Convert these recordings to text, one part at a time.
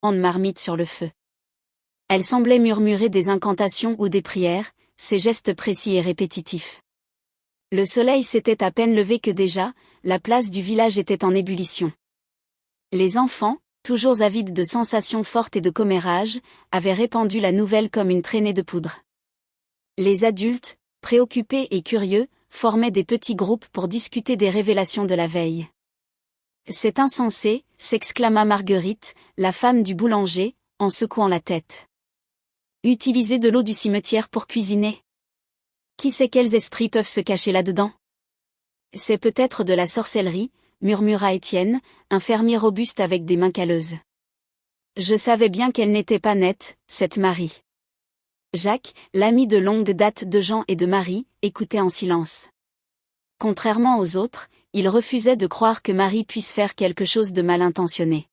marmite sur le feu. Elle semblait murmurer des incantations ou des prières, ses gestes précis et répétitifs. Le soleil s'était à peine levé que déjà, la place du village était en ébullition. Les enfants, toujours avides de sensations fortes et de commérage, avaient répandu la nouvelle comme une traînée de poudre. Les adultes, préoccupés et curieux, formaient des petits groupes pour discuter des révélations de la veille. « C'est insensé », s'exclama Marguerite, la femme du boulanger, en secouant la tête. « Utiliser de l'eau du cimetière pour cuisiner ? Qui sait quels esprits peuvent se cacher là-dedans ? C'est peut-être de la sorcellerie, murmura Étienne, un fermier robuste avec des mains calleuses. Je savais bien qu'elle n'était pas nette, cette Marie. Jacques, l'ami de longue date de Jean et de Marie, écoutait en silence. Contrairement aux autres, il refusait de croire que Marie puisse faire quelque chose de mal intentionné.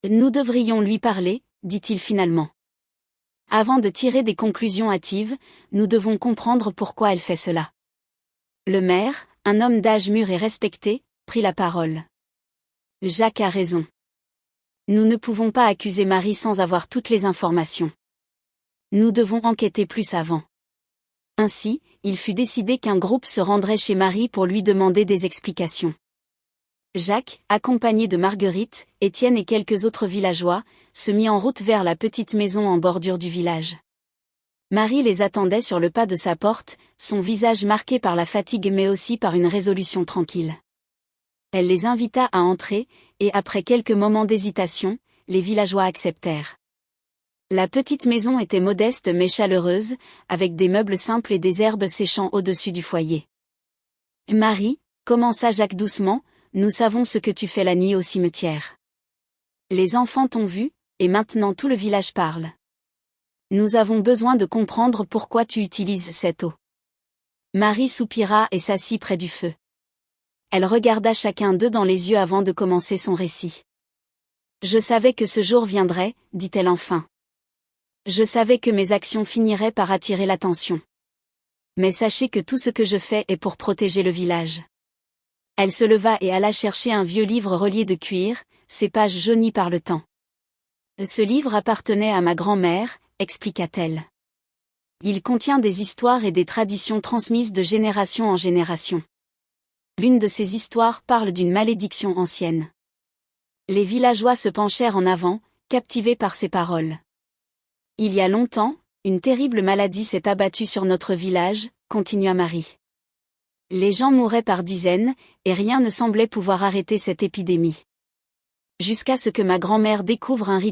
Nous devrions lui parler, dit-il finalement. Avant de tirer des conclusions hâtives, nous devons comprendre pourquoi elle fait cela. Le maire, un homme d'âge mûr et respecté, prit la parole. Jacques a raison. Nous ne pouvons pas accuser Marie sans avoir toutes les informations. Nous devons enquêter plus avant. Ainsi, il fut décidé qu'un groupe se rendrait chez Marie pour lui demander des explications. Jacques, accompagné de Marguerite, Étienne et quelques autres villageois, se mit en route vers la petite maison en bordure du village. Marie les attendait sur le pas de sa porte, son visage marqué par la fatigue mais aussi par une résolution tranquille. Elle les invita à entrer, et après quelques moments d'hésitation, les villageois acceptèrent. La petite maison était modeste mais chaleureuse, avec des meubles simples et des herbes séchant au-dessus du foyer. « Marie, » commença Jacques doucement, « nous savons ce que tu fais la nuit au cimetière. Les enfants t'ont vu, et maintenant tout le village parle. Nous avons besoin de comprendre pourquoi tu utilises cette eau. » Marie soupira et s'assit près du feu. Elle regarda chacun d'eux dans les yeux avant de commencer son récit. « Je savais que ce jour viendrait, dit-elle enfin. Je savais que mes actions finiraient par attirer l'attention. Mais sachez que tout ce que je fais est pour protéger le village. » Elle se leva et alla chercher un vieux livre relié de cuir, ses pages jaunies par le temps. « Ce livre appartenait à ma grand-mère, » expliqua-t-elle. « Il contient des histoires et des traditions transmises de génération en génération. L'une de ces histoires parle d'une malédiction ancienne. » Les villageois se penchèrent en avant, captivés par ces paroles. « Il y a longtemps, une terrible maladie s'est abattue sur notre village, » continua Marie. « Les gens mouraient par dizaines, et rien ne semblait pouvoir arrêter cette épidémie. Jusqu'à ce que ma grand-mère découvre un rituel